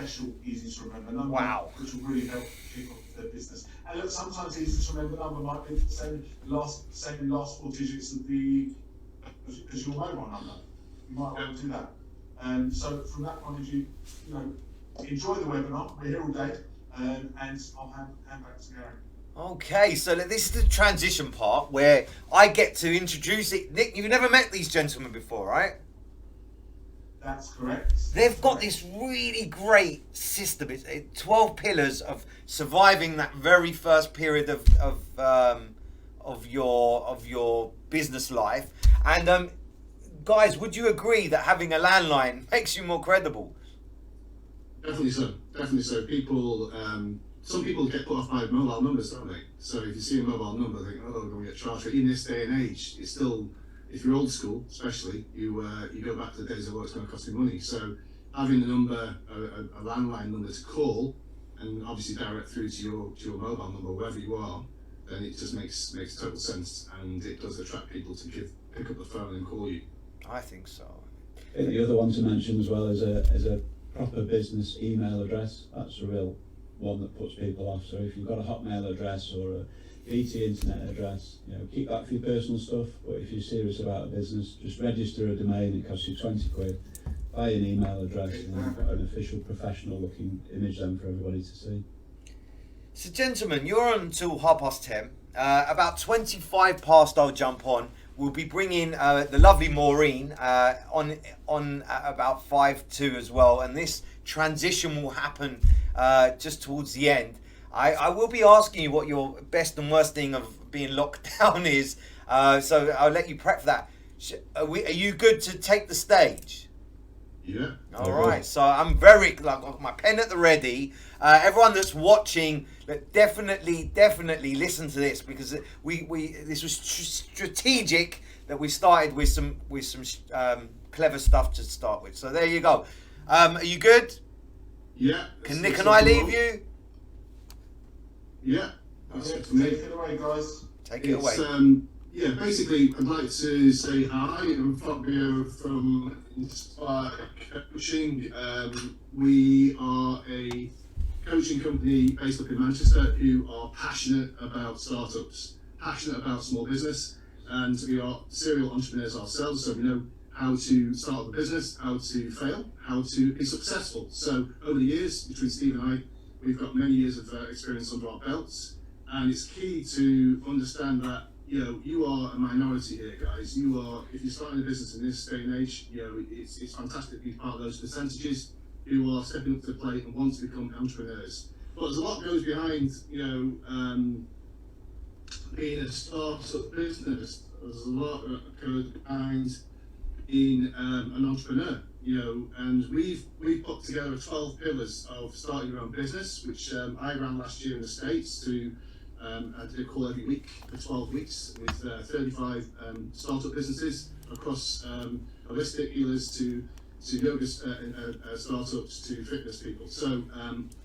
special, easy to remember number, Wow. which will really help kick off their business. And look, sometimes easy to remember number might be the same last 4 digits of as your mobile number. You might want to do that. And so from that point of view, enjoy the webinar. We're here all day, and I'll hand back to Gary. Okay, so this is the transition part where I get to introduce it. Nick, you've never met these gentlemen before, right? That's correct. They've got this really great system. It's 12 pillars of surviving that very first period of your business life. And guys, would you agree that having a landline makes you more credible? Definitely so. People, some people get put off by mobile numbers, don't they? So if you see a mobile number, they think, oh, I'm going to get charged for it. In this day and age, it's still, if you're old school, especially, you go back to the days of it's going to cost you money. So having a number, a landline number to call, and obviously direct through to your mobile number, wherever you are, then it just makes total sense, and it does attract people to pick up the phone and call you. I think so. The other one to mention as well is a proper business email address. That's a real one that puts people off. So if you've got a Hotmail address or a BT internet address, keep that for your personal stuff. But if you're serious about a business, just register a domain. It costs you 20 quid. Buy an email address, and then put an official, professional-looking image then for everybody to see. So, gentlemen, you're on until 10:30. About 25 past, I'll jump on. We'll be bringing the lovely Maureen on about 5:02 as well, and this transition will happen just towards the end. I will be asking you what your best and worst thing of being locked down is, so I'll let you prep for that. Are you good to take the stage? Yeah. All right. So I'm very got my pen at the ready. Everyone that's watching, definitely listen to this, because this was strategic that we started with some clever stuff to start with. So there you go. Are you good? Yeah. Can Nick and I leave you? Yeah. Take it away, guys. Take it away. Yeah, basically, I'd like to say hi. I'm Fabio from Inspiire Coaching. We are a coaching company based up in Manchester who are passionate about startups, passionate about small business, and we are serial entrepreneurs ourselves, so we know how to start a business, how to fail, how to be successful. So over the years, between Steve and I, we've got many years of experience under our belts, and it's key to understand that you are a minority here, guys. If you're starting a business in this day and age, it's fantastic to be part of those percentages who are stepping up to the plate and want to become entrepreneurs. But there's a lot goes behind, being a startup business. There's a lot that goes behind being an entrepreneur, and we've put together 12 pillars of starting your own business, which I ran last year in the States I did a call every week for 12 weeks with 35 startup businesses across holistic healers to yoga startups to fitness people. So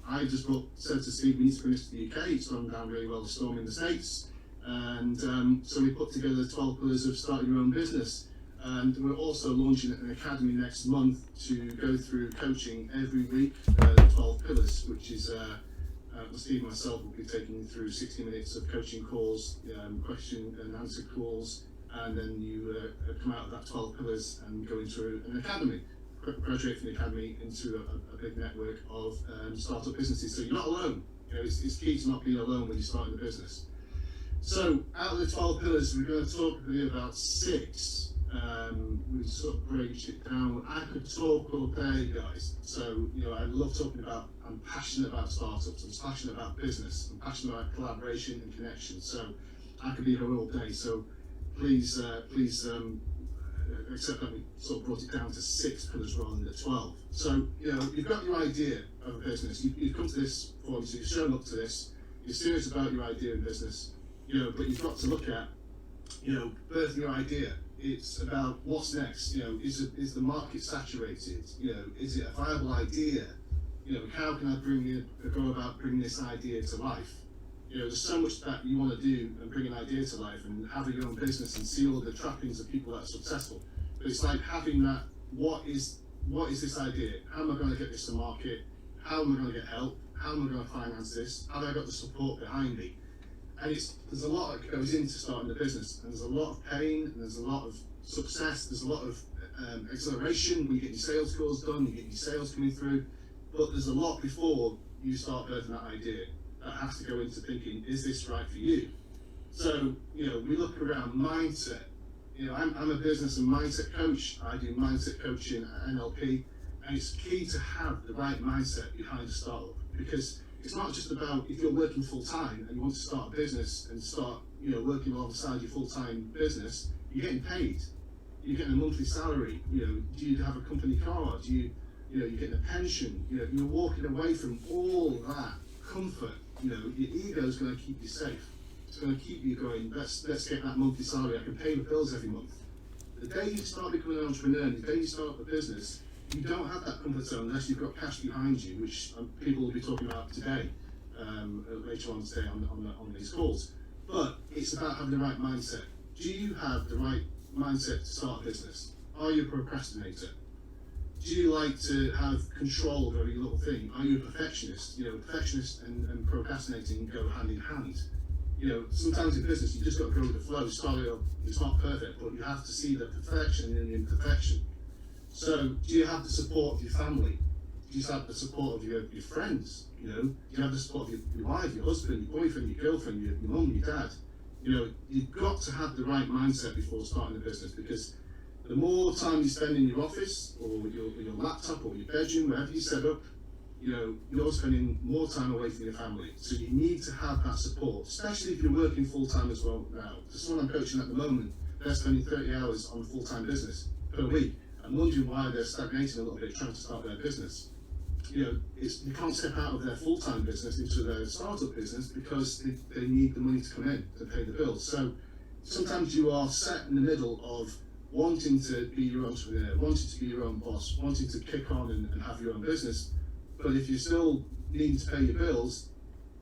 I just said to Steve, we need to bring this to the UK. It's gone down really well, the storm in the States. And so we put together 12 pillars of starting your own business. And we're also launching an academy next month to go through coaching every week, the 12 pillars, which is Steve and myself will be taking you through 60 minutes of coaching calls, question and answer calls, and then you come out of that 12 pillars and go into an academy, graduate from the academy into a big network of startup businesses. So you're not alone. It's key to not be alone when you're starting a business. So out of the 12 pillars, we're going to talk really about 6. We sort of break it down. I could talk all day, guys. So I love talking about. I'm passionate about startups. I'm passionate about business. I'm passionate about collaboration and connection. So I could be here all day. So please accept that we sort of brought it down to 6 pillars rather than the 12. So you've got your idea of a business. You've come to this forum, so you've shown up to this. You're serious about your idea of business. But you've got to look at birthing your idea. It's about what's next. Is the market saturated? Is it a viable idea? How can I go about bringing this idea to life? There's so much that you want to do and bring an idea to life and have your own business and see all the trappings of people that are successful. But it's like having that. What is this idea? How am I going to get this to market? how am I going to get help? How am I going to finance this? Have I got the support behind me? And there's a lot that goes into starting a business, and there's a lot of pain, and there's a lot of success, there's a lot of acceleration when you get your sales calls done, you get your sales coming through, but there's a lot before you start birthing that idea that has to go into thinking, is this right for you? So, we look around mindset. I'm a business and mindset coach. I do mindset coaching at NLP, and it's key to have the right mindset behind a startup, because it's not just about if you're working full time and you want to start a business and start, working alongside your full time business, you're getting paid. You're getting a monthly salary. Do you have a company car? You're getting a pension. You're walking away from all that comfort. Your ego is going to keep you safe. It's going to keep you going. Let's get that monthly salary. I can pay the bills every month. The day you start becoming an entrepreneur, the day you start up a business, you don't have that comfort zone unless you've got cash behind you, which people will be talking about today, later on today on these calls. But it's about having the right mindset. Do you have the right mindset to start a business? Are you a procrastinator? Do you like to have control of every little thing? Are you a perfectionist? Perfectionist and procrastinating go hand in hand. Sometimes in business you just got to go with the flow, start it up. It's not perfect, but you have to see the perfection in the imperfection. So, do you have the support of your family? Do you have the support of your friends? Do you have the support of your wife, your husband, your boyfriend, your girlfriend, your mum, your dad? You've got to have the right mindset before starting a business, because the more time you spend in your office or your laptop or your bedroom, wherever you set up, you're spending more time away from your family. So you need to have that support, especially if you're working full time as well now. For someone I'm coaching at the moment, they're spending 30 hours on a full time business per week. I'm wondering why they're stagnating a little bit trying to start their business. You can't step out of their full-time business into their startup business because they need the money to come in to pay the bills. So sometimes you are set in the middle of wanting to be your entrepreneur, wanting to be your own boss, wanting to kick on and have your own business. But if you still need to pay your bills,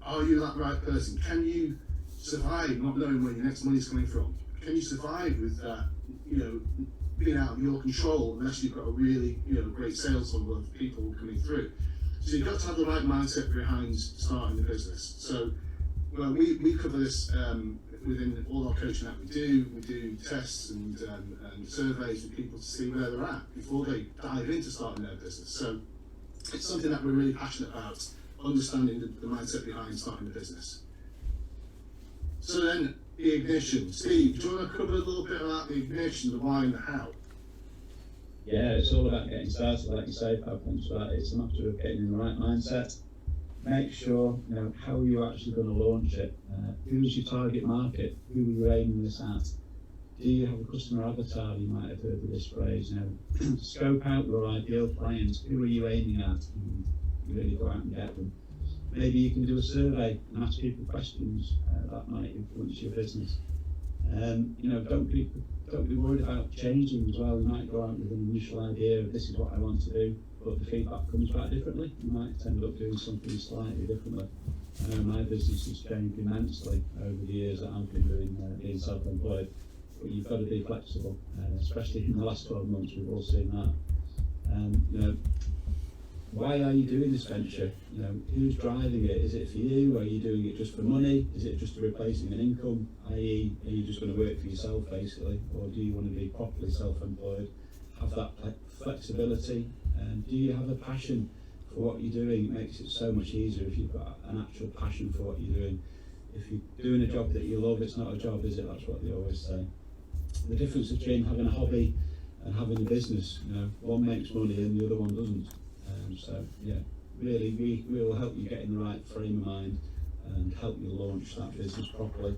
are you that right person? Can you survive not knowing where your next money is coming from? Can you survive with that, being out of your control unless you've got a really, great sales funnel of people coming through? So you've got to have the right mindset behind starting the business. So, we cover this within all our coaching that we do. We do tests and surveys with people to see where they're at before they dive into starting their business. So it's something that we're really passionate about, understanding the mindset behind starting the business. So then, the ignition. Steve, do you want to cover a little bit about the ignition, the why and the how? Yeah, it's all about getting started, like you say, Fab. Thanks for that. It's a matter of getting in the right mindset. Make sure, how are you actually going to launch it? Who's your target market? Who are you aiming this at? Do you have a customer avatar? You might have heard of this phrase. Scope out your ideal clients. Who are you aiming at? And really go out and get them. Maybe you can do a survey and ask people questions that might influence your business. Don't be worried about changing as well. You might go out with an initial idea of this is what I want to do, but the feedback comes back differently. You might end up doing something slightly differently. My business has changed immensely over the years that I've been doing being self-employed, but you've got to be flexible, especially in the last 12 months. We've all seen that. Why are you doing this venture? Who's driving it? Is it for you? Are you doing it just for money? Is it just replacing an income? i.e., are you just going to work for yourself basically? Or do you want to be properly self-employed? Have that flexibility? Do you have a passion for what you're doing? It makes it so much easier if you've got an actual passion for what you're doing. If you're doing a job that you love, it's not a job, is it? That's what they always say. The difference between having a hobby and having a business, one makes money and the other one doesn't. Really, we will help you get in the right frame of mind and help you launch that business properly.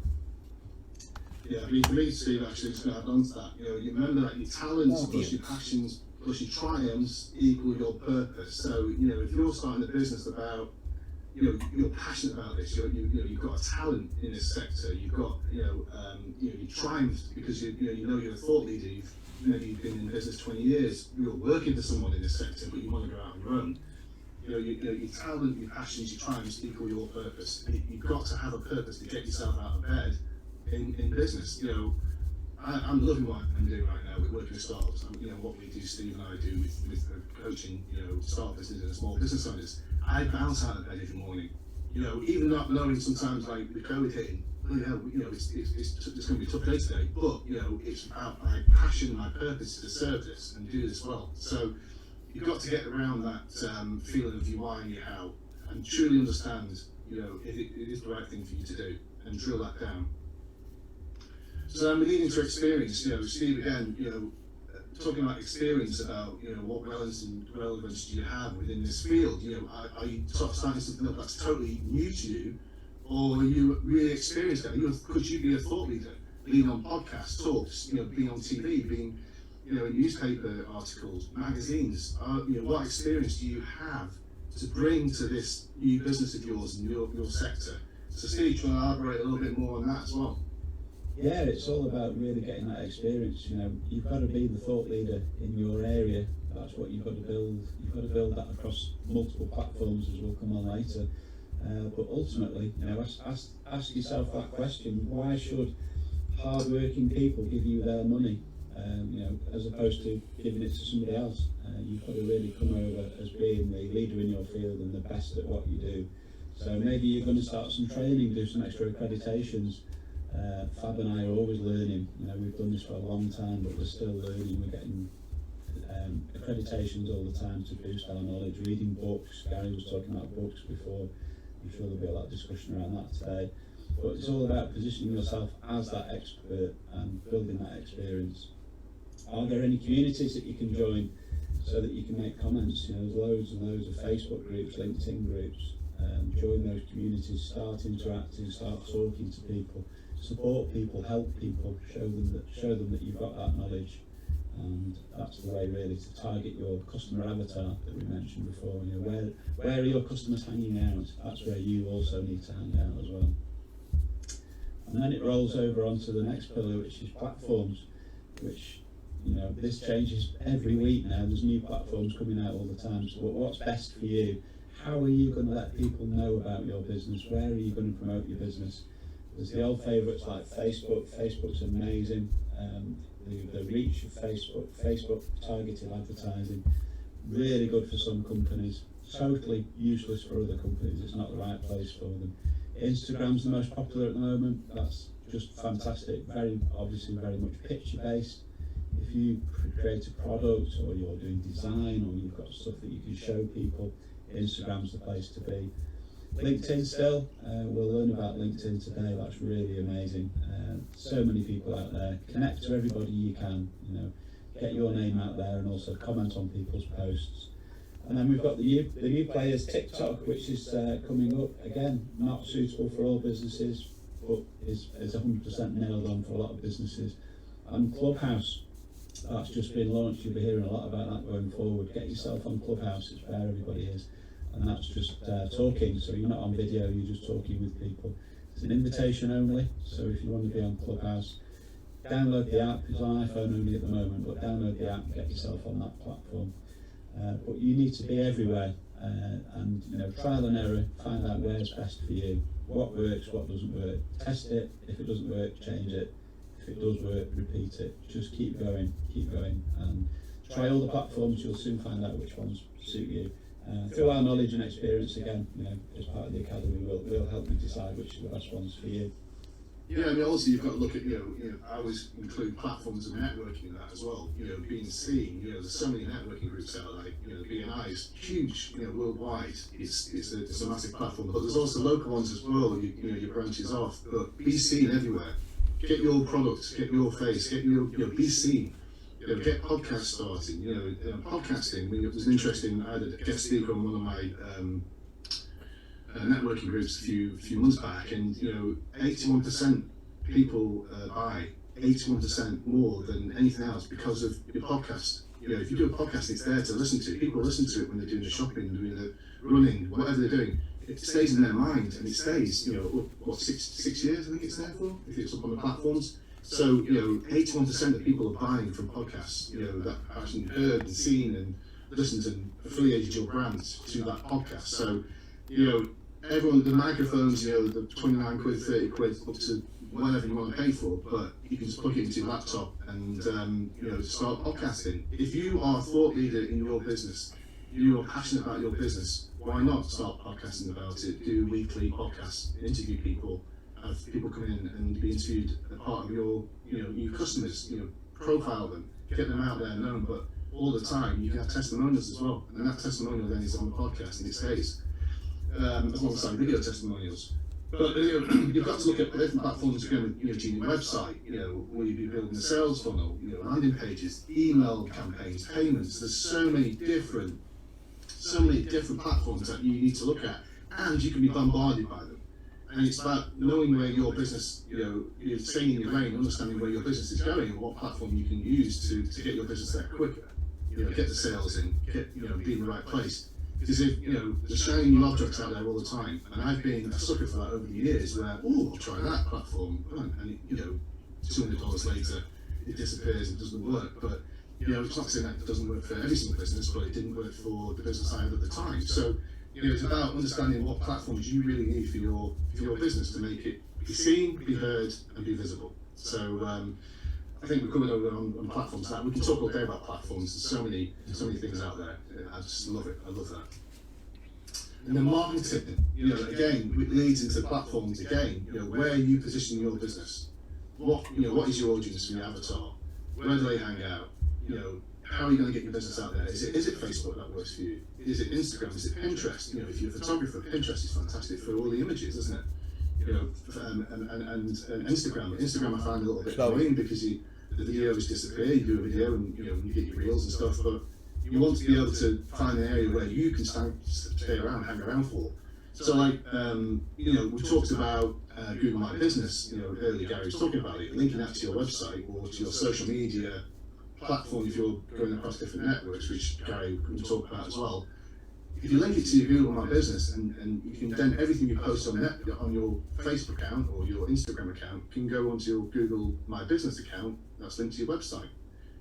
Yeah, for me, Steve, actually, just going to add on to that. You remember that your talents plus your passions plus your triumphs equal your purpose. So, if you're starting a business about, you're passionate about this, you've got a talent in this sector, you've got, you triumphed because you're a thought leader. Maybe you've been in business 20 years, you're working for someone in this sector, but you want to go out on your own. Your talent, your passions, your triumphs equal your purpose. You've got to have a purpose to get yourself out of bed in business. I'm loving what I'm doing right now with working with startups. You know, what we do, Steve and I do with coaching, you know, startup businesses and small business owners. I bounce out of bed every morning. You know, even not knowing sometimes, like with COVID hitting, you know, it's going to be a tough day today. But you know, it's about my passion, my purpose to serve this and do this well. So you've got to get around that feeling of your why and your how, and truly understand, you know, if it is the right thing for you to do, and drill that down. So I'm leading to experience. You know, Steve, again, you know, talking about experience, about, you know, what relevance do you have within this field? You know, are you sort of starting something up that's totally new to you, or are you really experienced at it? Could you be a thought leader, being on podcasts, talks, you know, being on TV, being, you know, in newspaper articles, magazines? You know, what experience do you have to bring to this new business of yours and your sector? So Steve, try to elaborate a little bit more on that as well. Yeah, it's all about really getting that experience. You know, you've got to be the thought leader in your area. That's what you've got to build. You've got to build that across multiple platforms, as we'll come on later. But ultimately, you know, ask yourself that question: why should hard-working people give you their money, you know, as opposed to giving it to somebody else? You've got to really come over as being the leader in your field and the best at what you do. So maybe you're going to start some training, do some extra accreditations. Fab and I are always learning. You know, we've done this for a long time, but we're still learning. We're getting accreditations all the time to boost our knowledge. Reading books. Gary was talking about books before. I'm sure there'll be a lot of discussion around that today. But it's all about positioning yourself as that expert and building that experience. Are there any communities that you can join so that you can make comments? You know, there's loads and loads of Facebook groups, LinkedIn groups. Join those communities, start interacting, start talking to people, support people, help people, show them that you've got that knowledge, and that's the way really to target your customer avatar that we mentioned before. You know, where are your customers hanging out? That's where you also need to hang out as well. And then it rolls over onto the next pillar, which is platforms, which, you know, this changes every week now. There's new platforms coming out all the time. So what's best for you? How are you going to let people know about your business? Where are you going to promote your business? There's the old favourites like Facebook. Facebook's amazing. The reach of Facebook targeted advertising, really good for some companies, totally useless for other companies. It's not the right place for them. Instagram's the most popular at the moment. That's just fantastic. Very much picture based. If you create a product, or you're doing design, or you've got stuff that you can show people, Instagram's the place to be. LinkedIn still, we'll learn about LinkedIn today. That's really amazing. So many people out there. Connect to everybody you can. You know, get your name out there, and also comment on people's posts. And then we've got the new players, TikTok, which is coming up. Again, not suitable for all businesses, but is 100% nailed on for a lot of businesses. And Clubhouse, that's just been launched. You'll be hearing a lot about that going forward. Get yourself on Clubhouse. It's where everybody is. And that's just talking, so you're not on video, you're just talking with people. It's an invitation only, so if you want to be on Clubhouse, download the app. It's on iPhone only at the moment, but download the app and get yourself on that platform. But you need to be everywhere, and, you know, trial and error, find out where's best for you, what works, what doesn't work. Test it. If it doesn't work, change it. If it does work, repeat it. Just keep going, and try all the platforms. You'll soon find out which ones suit you. Through our knowledge and experience, again, you know, as part of the academy, we'll help you decide which are the best ones for you. Yeah, I mean, also you've got to look at, you know, I always include platforms and networking in that as well. You know, being seen. You know, there's so many networking groups out there. You know, the BNI is huge. You know, worldwide, it's a massive platform. But there's also local ones as well. You know, your branches off. But be seen everywhere. Get your products. Get your face. Get your. You know, be seen. You know, get podcasts starting. You know, podcasting. I was interesting. I had a guest speaker on one of my networking groups a few months back, and you know, 81% people buy 81% more than anything else because of your podcast. You know, if you do a podcast, it's there to listen to. People listen to it when they're doing the shopping, doing the running, whatever they're doing. It stays in their mind, and it stays. You know, what 6 years I think it's there for, if it's up on the platforms. So, you know, 81% of people are buying from podcasts, you know, that have actually heard and seen and listened and affiliated your brand to that podcast. So, you know, everyone, the microphones, you know, the 29 quid, 30 quid, up to whatever you want to pay for, but you can just plug it into your laptop and start podcasting. If you are a thought leader in your business, you are passionate about your business, why not start podcasting about it? Do weekly podcasts, interview people, have people come in and be interviewed as part of your customers, profile them, get them out there known, but all the time you can have testimonials as well, and that testimonial then is on the podcast and it stays, as well as some video testimonials. But you've got to look at different platforms again with your website. Will you be building a sales funnel? Landing pages, email campaigns, payments. There's so many different platforms that you need to look at, and you can be bombarded by them. And it's about knowing where your business, you're staying in your lane, understanding where your business is going, and what platform you can use to get your business there quicker. Get the sales in, be in the right place. Because if there's shiny new objects out there all the time, and I've been a sucker for that over the years. Where I'll try that platform, and $200 later it disappears and doesn't work. But it's not saying that it doesn't work for every single business, but it didn't work for the business I had at the time. So it's about understanding what platforms you really need for your business to make it be seen, be heard, and be visible. So I think we covered over on platforms that we can talk all day about platforms. There's so many things out there. I just love it. I love that. And then marketing, again, it leads into platforms again. Where you position your business. What is your audience and your avatar? Where do they hang out? How are you going to get your business out there? Is it Facebook that works for you? Is it Instagram? Is it Pinterest? If you're a photographer, Pinterest is fantastic for all the images, isn't it? And Instagram I find a little bit annoying because the videos disappear. You do a video and you get your reels and stuff, but you want to be able to find an area where you can stay around, hang around for. So we talked about Google My Business. Earlier Gary was talking about it, linking that to your website or to your social media platform if you're going across different networks, which Gary can talk about as well. If you link it to your Google My Business and you can then everything you post on your Facebook account or your Instagram account can go onto your Google My Business account that's linked to your website.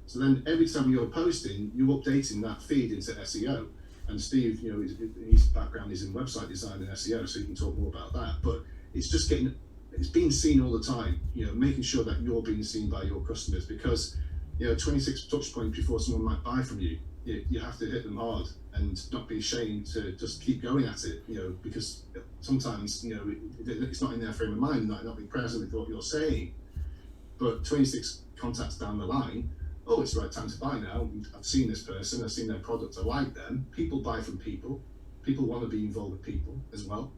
So then every time you're posting, you're updating that feed into SEO. And Steve, his background is in website design and SEO, so you can talk more about that. But it's just it's being seen all the time. Making sure that you're being seen by your customers, because 26 touch points before someone might buy from you. You have to hit them hard and not be ashamed to just keep going at it, because sometimes, it's not in their frame of mind, not be present with what you're saying. But 26 contacts down the line, it's the right time to buy now. I've seen this person, I've seen their product, I like them. People buy from people. People want to be involved with people as well.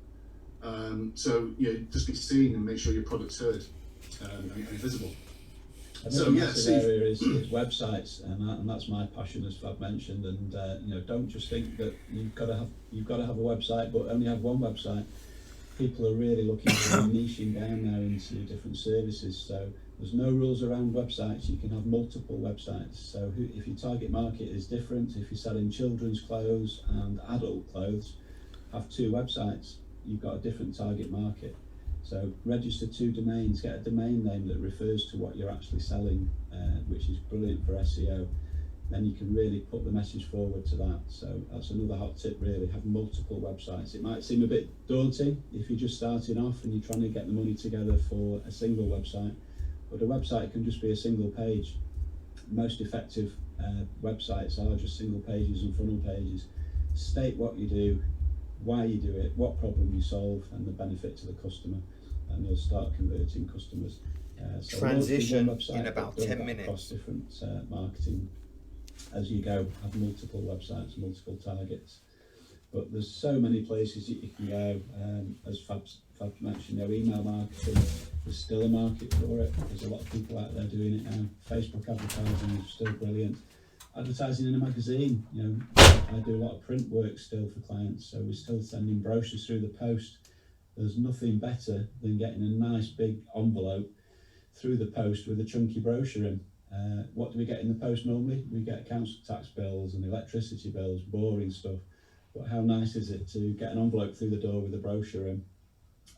So, just be seen and make sure your product's heard and visible. I think the massive area is websites, and that's my passion, as Fab mentioned. And don't just think that you've got to have a website, but only have one website. People are really looking for niching down now into different services. So there's no rules around websites. You can have multiple websites. So if your target market is different, if you're selling children's clothes and adult clothes, have two websites. You've got a different target market. So register 2 domains, get a domain name that refers to what you're actually selling, which is brilliant for SEO. Then you can really put the message forward to that. So that's another hot tip, really, have multiple websites. It might seem a bit daunting if you're just starting off and you're trying to get the money together for a single website, but a website can just be a single page. Most effective websites are just single pages and funnel pages. State what you do, why you do it, what problem you solve, and the benefit to the customer, and you'll start converting customers. So transition website, in about 10 minutes. Across different marketing as you go, have multiple websites, multiple targets. But there's so many places you can go. As Fab mentioned, email marketing, there's still a market for it. There's a lot of people out there doing it now. Facebook advertising is still brilliant. Advertising in a magazine, I do a lot of print work still for clients, so we're still sending brochures through the post. There's nothing better than getting a nice big envelope through the post with a chunky brochure in. What do we get in the post normally? We get council tax bills and electricity bills, boring stuff. But how nice is it to get an envelope through the door with a brochure in,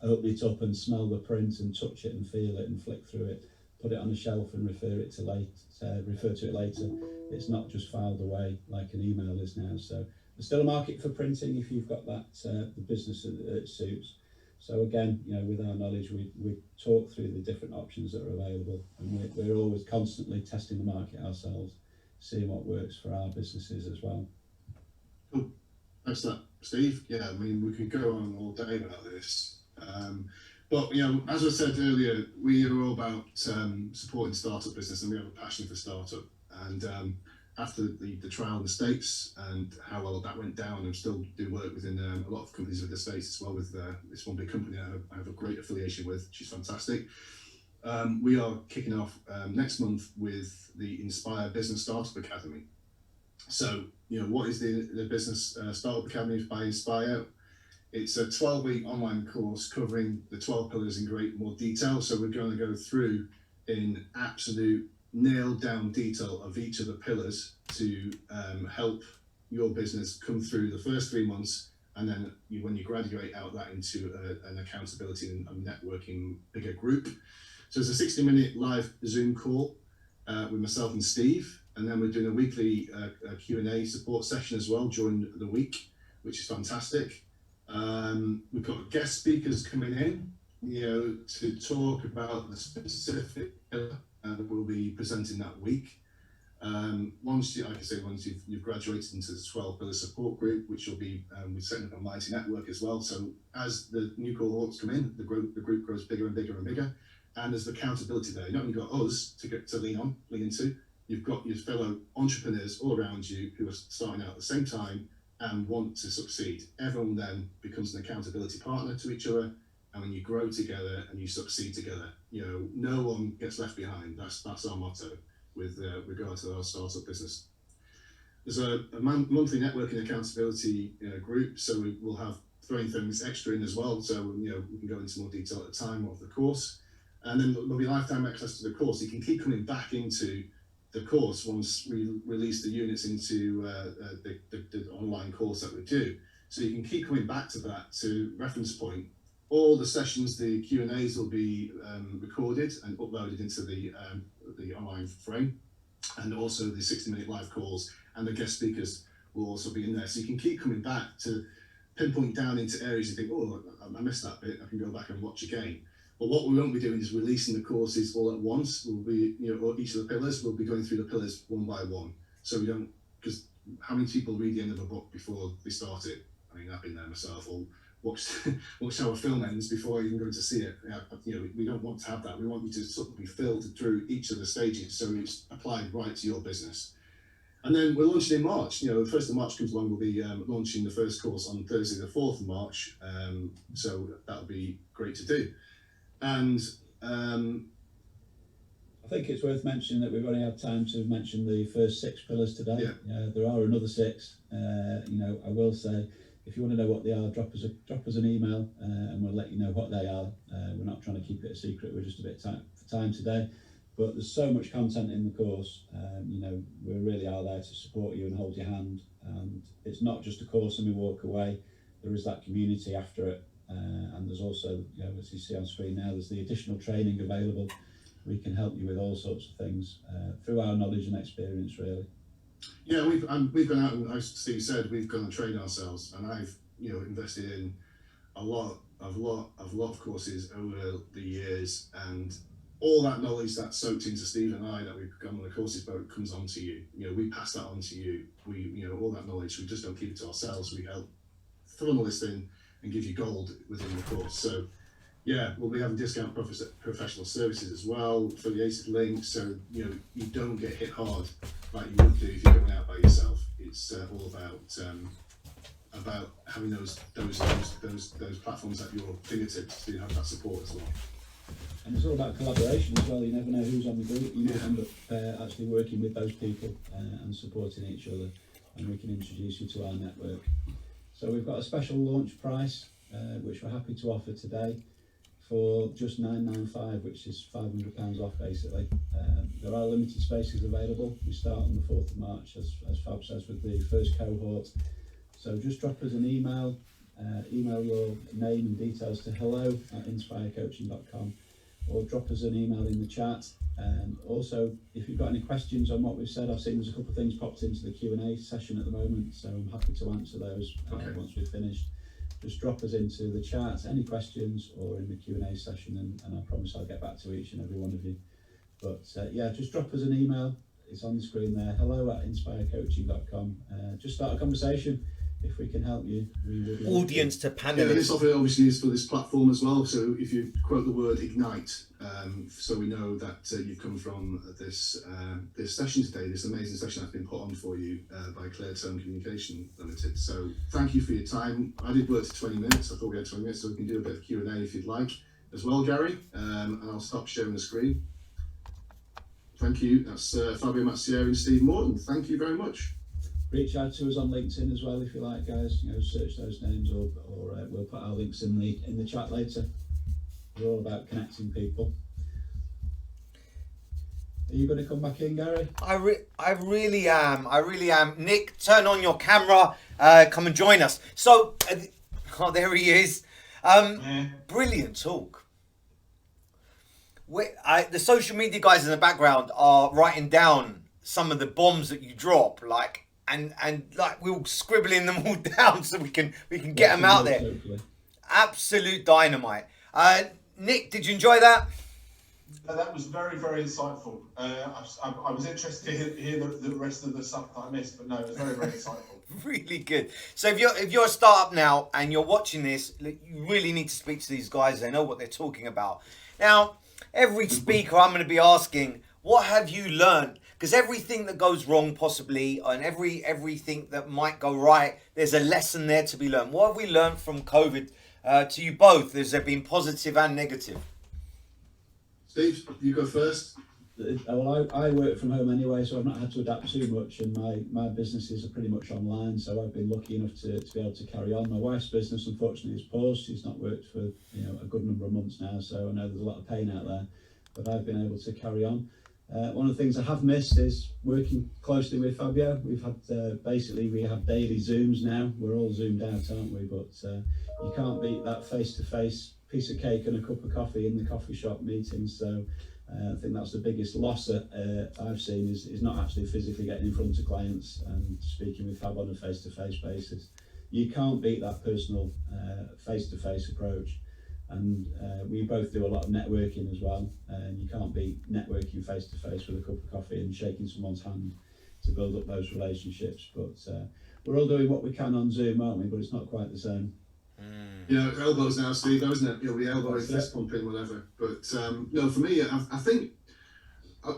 open it up and smell the print and touch it and feel it and flick through it, put it on a shelf and refer to it later. It's not just filed away like an email is now. So there's still a market for printing if you've got that the business that it suits. So again, with our knowledge, we talk through the different options that are available, and we're always constantly testing the market ourselves, seeing what works for our businesses as well. Cool. Thanks for that, Steve. Yeah, I mean, we could go on all day about this. But as I said earlier, we are all about supporting startup business, and we have a passion for startup. And after the trial in the States and how well that went down, and still do work within a lot of companies with the States as well, with this one big company I have a great affiliation with. She's fantastic. We are kicking off next month with the Inspiire Business Startup Academy. So, what is the Business Startup Academy by Inspiire? It's a 12-week online course covering the 12 pillars in great more detail. So we're going to go through in absolute nailed down detail of each of the pillars to help your business come through the first 3 months, and then when you graduate out that into an accountability and networking bigger group. So it's a 60-minute live Zoom call with myself and Steve, and then we're doing a weekly Q&A support session as well during the week, which is fantastic. We've got guest speakers coming in, to talk about the specific pillar that we'll be presenting that week. Once you've graduated into the 12 pillar support group, which will be we're setting up a mighty network as well. So as the new cohorts come in, the group grows bigger and bigger and bigger, and there's the accountability there. You not only got us to lean into, you've got your fellow entrepreneurs all around you who are starting out at the same time and want to succeed. Everyone then becomes an accountability partner to each other, and when you grow together and you succeed together, no one gets left behind. That's our motto with regard to our startup business. There's a monthly networking accountability group, so we'll have throwing things extra in as well. So we can go into more detail at the time of the course, and then there'll be lifetime access to the course. You can keep coming back into the course once we release the units into the online course that we do. So you can keep coming back to that to reference point. All the sessions, the Q&As will be recorded and uploaded into the online frame, and also the 60-minute live calls and the guest speakers will also be in there. So you can keep coming back to pinpoint down into areas you think, oh, I missed that bit, I can go back and watch again. But what we won't be doing is releasing the courses all at once. We'll be, each of the pillars, we'll be going through the pillars one by one. So we don't, because how many people read the end of a book before they start it? I mean, I've been there myself, or watch how a film ends before even going to see it. We don't want to have that. We want you to sort of be filtered through each of the stages so it's applied right to your business. And then we're launching in March. The 1st of March comes along, we'll be launching the first course on Thursday, the 4th of March. So that'll be great to do. And I think it's worth mentioning that we've only had time to mention the first 6 pillars today. Yeah. There are another 6. I will say, if you want to know what they are, drop us an email, and we'll let you know what they are. We're not trying to keep it a secret. We're just a bit tight for time today. But there's so much content in the course. We really are there to support you and hold your hand. And it's not just a course and we walk away. There is that community after it. And there's also, as you see on screen now, there's the additional training available. We can help you with all sorts of things through our knowledge and experience, really. Yeah, we've gone out, and as Steve said, we've gone and trained ourselves, and I've invested in a lot of courses over the years, and all that knowledge that's soaked into Steve and I that we've gone on the courses boat comes on to you. We pass that on to you. We all that knowledge, we just don't keep it to ourselves. We help funnel this in and give you gold within the course. So yeah, we'll be having discount professional services as well, affiliated links, so you don't get hit hard like you would do if you're going out by yourself. It's all about having those platforms at your fingertips to have that support as well. And it's all about collaboration as well. You never know who's on the group. You might end up actually working with those people and supporting each other, and we can introduce you to our network. So we've got a special launch price which we're happy to offer today for just $995, which is £500 off basically. There are limited spaces available. We start on the 4th of March, as Fab says, with the first cohort. So just drop us an email, email your name and details to hello@inspirecoaching.com, or drop us an email in the chat. Also, if you've got any questions on what we've said, I've seen there's a couple of things popped into the Q&A session at the moment, so I'm happy to answer those once we've finished. just drop us into the chat, any questions, or in the Q&A session, and I promise I'll get back to each and every one of you. But yeah, just drop us an email. It's on the screen there, hello@inspirecoaching.com. Just start a conversation. If we can help you, we would. Audience to Yeah, panelists. this offer obviously is for this platform as well. So if you quote the word ignite, so we know that you've come from this this session today, this amazing session that's been put on for you by Cleartone Communications Limited. So thank you for your time. I did work to 20 minutes. I thought we had 20 minutes, so we can do a bit of Q&A if you'd like as well, Gary. And I'll stop sharing the screen. Thank you. That's Fabio and Steve Morton. Thank you very much. Reach out to us on LinkedIn as well if you like, guys. Search those names, or we'll put our links in the chat later. We're all about connecting people. Are you going to come back in, Gary? I really am. I really am. Nick, turn on your camera. Come and join us. So, oh, there he is. Brilliant talk. The social media guys in the background are writing down some of the bombs that you drop, like. And like we're scribbling them all down so we can get them out there. Hopefully. Absolute dynamite. Nick, did you enjoy that? That was very, very insightful. I was interested to hear the rest of the stuff that I missed, but no, it was very, very insightful. Really good. So if you're a startup now and you're watching this, you really need to speak to these guys. They know what they're talking about. Now, every speaker I'm going to be asking, what have you learned? Because everything that goes wrong possibly, and everything that might go right, there's a lesson there to be learned. What have we learned from COVID to you both? Has there been positive and negative? Steve, you go first. Well, I work from home anyway, so I've not had to adapt too much, and my businesses are pretty much online, so I've been lucky enough to be able to carry on. My wife's business, unfortunately, is paused. She's not worked for a good number of months now, so I know there's a lot of pain out there, but I've been able to carry on. One of the things I have missed is working closely with Fabio. We've had basically we have daily Zooms now. We're all zoomed out, aren't we? But you can't beat that face-to-face piece of cake and a cup of coffee in the coffee shop meetings. So I think that's the biggest loss that I've seen is not actually physically getting in front of clients and speaking with Fab on a face-to-face basis. You can't beat that personal face-to-face approach. And we both do a lot of networking as well, and you can't beat networking face to face with a cup of coffee and shaking someone's hand to build up those relationships. But we're all doing what we can on Zoom, aren't we? But it's not quite the same. Yeah, elbows now, Steve, isn't it? The elbow is fist pumping, whatever. But no, for me, I think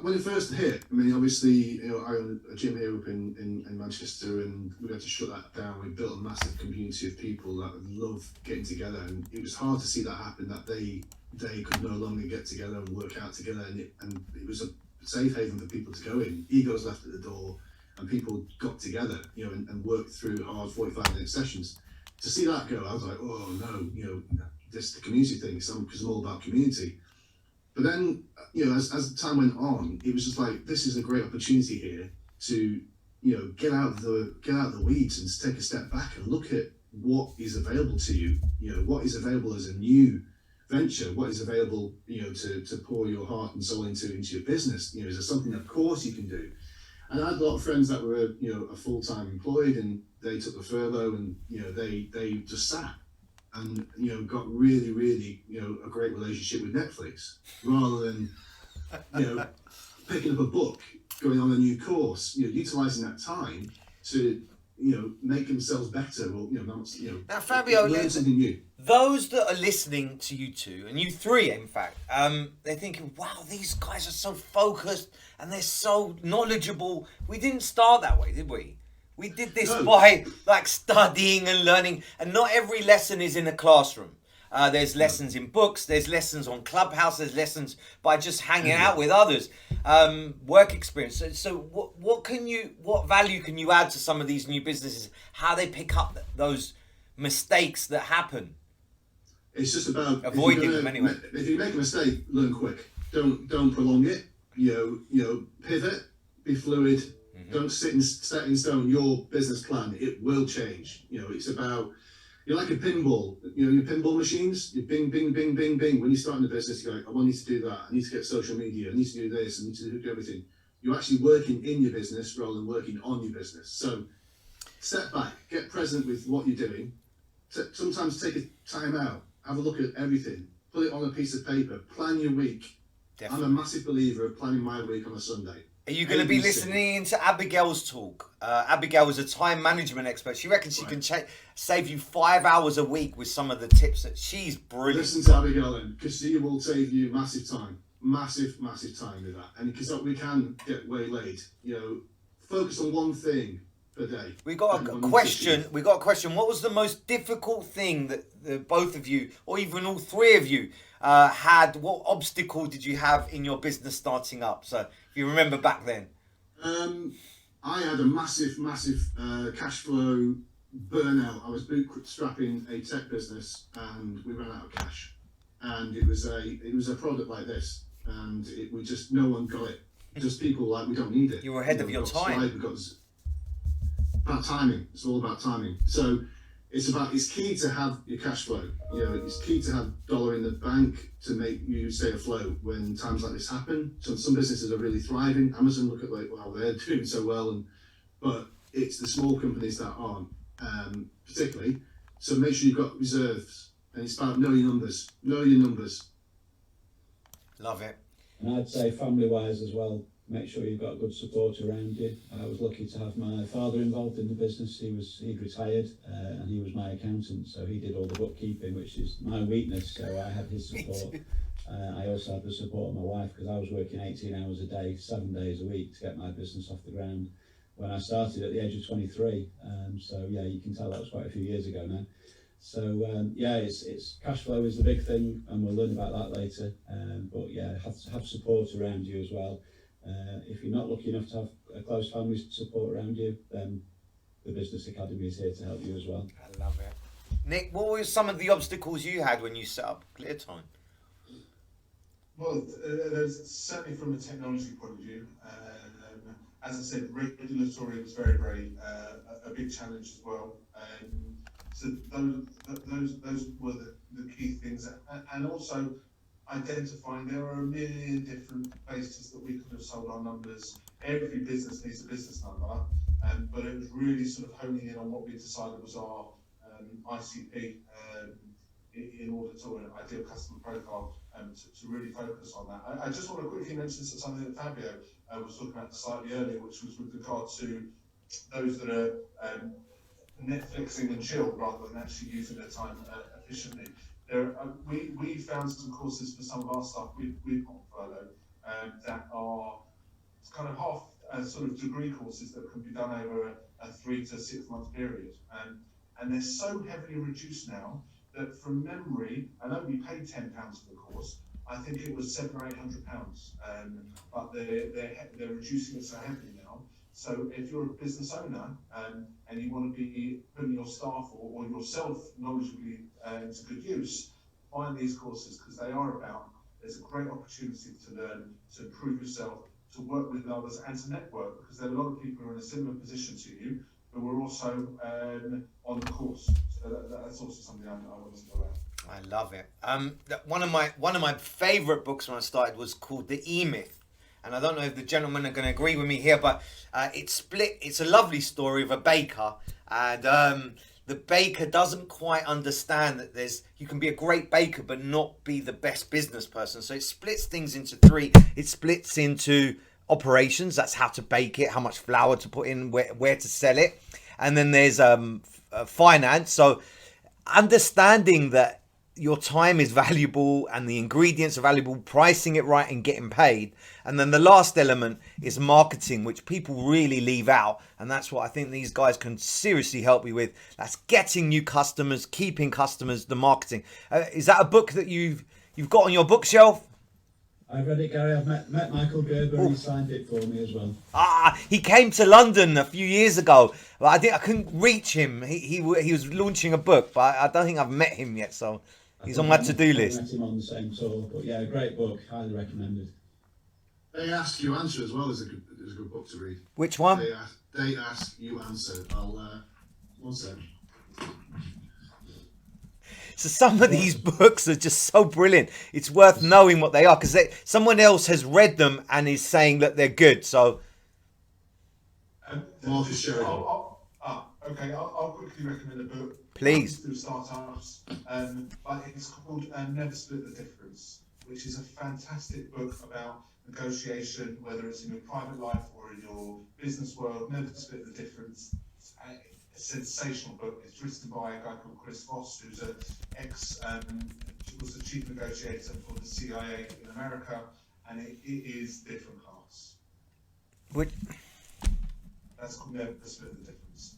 when it first hit, I mean, obviously, I own a gym here up in Manchester, and we had to shut that down. We built a massive community of people that love getting together, and it was hard to see that happen, that they could no longer get together and work out together, and it was a safe haven for people to go in. Egos left at the door, and people got together, and worked through hard 45-minute sessions. To see that go, I was like, oh no, this the community thing, because I'm all about community. But then, as time went on, it was just like, this is a great opportunity here to, get out of the weeds and take a step back and look at what is available to you. What is available as a new venture, what is available, to pour your heart and soul into your business. Is there something, of course, you can do? And I had a lot of friends that were, a full-time employed, and they took the furlough, and they just sat and got really, really a great relationship with Netflix, rather than picking up a book, going on a new course, utilizing that time to make themselves better, or Now, Fabio, learn something new. Those that are listening to you two, and you three, in fact, they're thinking, wow, these guys are so focused and they're so knowledgeable. We didn't start that way, did we? We did this by studying and learning, and not every lesson is in a classroom. There's lessons in books, there's lessons on Clubhouse, there's lessons by just hanging out with others. Work experience. So what value can you add to some of these new businesses? How they pick up those mistakes that happen? It's just about avoiding them anyway. If you make a mistake, learn quick. Don't prolong it. Pivot, be fluid. Mm-hmm. Don't set in stone your business plan. It will change. It's about, you're like a pinball. Your pinball machines. You bing, bing, bing, bing, bing. When you start in the business, you're like, oh, I need to do that. I need to get social media. I need to do this. I need to do everything. You're actually working in your business rather than working on your business. So step back, get present with what you're doing, sometimes take a time out, have a look at everything, put it on a piece of paper, plan your week. Definitely. I'm a massive believer of planning my week on a Sunday. Are you going to be ABC. listening into Abigail's talk? Abigail is a time management expert. She reckons she can save you 5 hours a week with some of the tips that she's brilliant. Listen to Abigail then, because she will save you massive time with that. And because we can get waylaid, focus on one thing per day. We got a question. What was the most difficult thing that the both of you, or even all three of you, had? What obstacle did you have in your business starting up? So if you remember back then. I had a massive cash flow burnout. I was bootstrapping a tech business, and we ran out of cash. And it was a product like this, and no one got it. Just people like, we don't need it. You were ahead of your time. About timing. It's all about timing. So it's key to have your cash flow. It's key to have dollar in the bank to make you stay afloat when times like this happen. So some businesses are really thriving. Amazon, look at they're doing so well, but it's the small companies that aren't, particularly. So make sure you've got reserves, and it's about know your numbers. Know your numbers. Love it. And I'd say family-wise as well, make sure you've got good support around you. I was lucky to have my father involved in the business. He'd retired, and he was my accountant, so he did all the bookkeeping, which is my weakness, so I had his support. I also had the support of my wife, because I was working 18 hours a day, 7 days a week to get my business off the ground when I started at the age of 23. So yeah, you can tell that was quite a few years ago now. So it's cash flow is the big thing, and we'll learn about that later. But yeah, have support around you as well. If you're not lucky enough to have a close family support around you, then the Business Academy is here to help you as well. I love it. Nick, what were some of the obstacles you had when you set up Cleartone? Well, there's certainly from a technology point of view. As I said, regulatory was very, very a big challenge as well. So those were the key things, and also identifying there are a million different places that we could have sold our numbers. Every business needs a business number, but it was really sort of honing in on what we decided was our ICP in order to an ideal customer profile, to really focus on that. I just want to quickly mention something that Fabio was talking about slightly earlier, which was with regard to those that are Netflixing and chill rather than actually using their time efficiently. We found some courses for some of our staff we've got furloughed that are kind of half sort of degree courses that can be done over a 3 to 6 month period, and they're so heavily reduced now that from memory, I know we paid £10 for the course. I think it was £700 or £800, but they're reducing it so heavily now. So if you're a business owner and you want to be putting your staff or yourself knowledgeably into good use, find these courses, because there's a great opportunity to learn, to improve yourself, to work with others, and to network, because there are a lot of people who are in a similar position to you who are also on the course. So that's also something I want to go out. I love it. One of my favourite books when I started was called The E-Myth. And I don't know if the gentlemen are going to agree with me here, but it's a lovely story of a baker, and the baker doesn't quite understand that you can be a great baker but not be the best business person. So it splits things into three. It splits into operations, that's how to bake it, how much flour to put in, where to sell it. And then there's finance, so understanding that your time is valuable and the ingredients are valuable, pricing it right and getting paid. And then the last element is marketing, which people really leave out, and that's what I think these guys can seriously help you with. That's getting new customers, keeping customers, the marketing. Is that a book that you've got on your bookshelf? I've read it, Gary. I've met Michael Gerber, and he signed it for me as well. He came to London a few years ago, but I couldn't reach him. He was launching a book, but I don't think I've met him yet, so he's on my to-do list. I met him on the same tour, but yeah, great book, highly recommended. They Ask You Answer as well is a good book to read. Which one? They Ask You Answer. One second. So some of these books are just so brilliant. It's worth knowing what they are, because someone else has read them and is saying that they're good. So Marcus Sheridan. Okay, I'll quickly recommend a book. Please. Through startups, but it's called Never Split the Difference, which is a fantastic book about negotiation, whether it's in your private life or in your business world. Never Split the Difference. It's a sensational book. It's written by a guy called Chris Voss, who's was the chief negotiator for the CIA in America, and it is different class. That's called Never Split the Difference.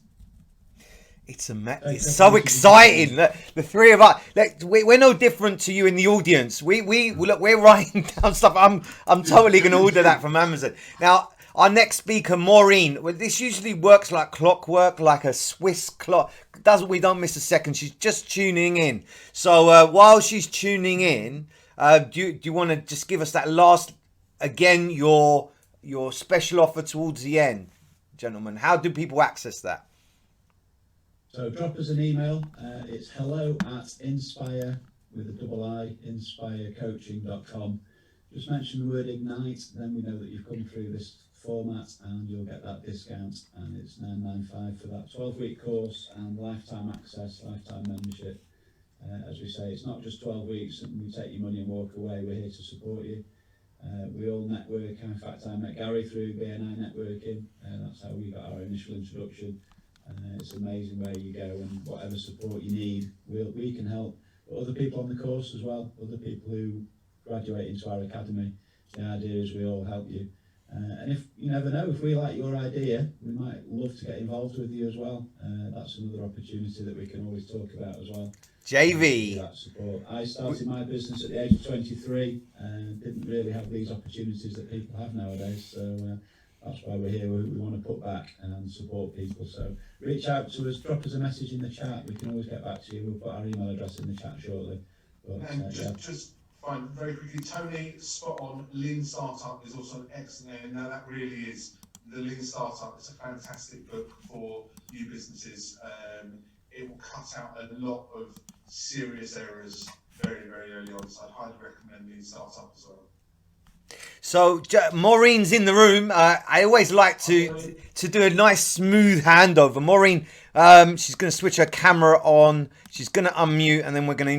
It's so exciting. The three of us, we're no different to you in the audience. We're writing down stuff. I'm totally going to order that from Amazon. Now, our next speaker, Maureen. Well, this usually works like clockwork, like a Swiss clock. We don't miss a second. She's just tuning in. So while she's tuning in, do you want to just give us that last, again, your special offer towards the end, gentlemen? How do people access that? So drop us an email. It's hello@Inspiire with a double I, inspirecoaching.com. Just mention the word Ignite, then we know that you've come through this format and you'll get that discount. And it's $995 for that 12-week course and lifetime access, lifetime membership. As we say, it's not just 12 weeks and we take your money and walk away. We're here to support you. We all network. In fact, I met Gary through BNI networking. That's how we got our initial introduction. It's amazing where you go, and whatever support you need, we can help. But other people on the course as well, other people who graduate into our academy, the idea is we all help you. And if you never know, if we like your idea, we might love to get involved with you as well. That's another opportunity that we can always talk about as well. JV. That support. I started my business at the age of 23 and didn't really have these opportunities that people have nowadays. So that's why we're here. We want to put back and support people. So reach out to us, drop us a message in the chat. We can always get back to you. We'll put our email address in the chat shortly. But, and just fine, very quickly, Tony, spot on. Lean Startup is also an excellent name. Now that really is the Lean Startup. It's a fantastic book for new businesses. It will cut out a lot of serious errors very, very early on. So I'd highly recommend Lean Startup as well. So Maureen's in the room. I always like to do a nice smooth handover. Maureen, she's going to switch her camera on. She's going to unmute, and then we're going to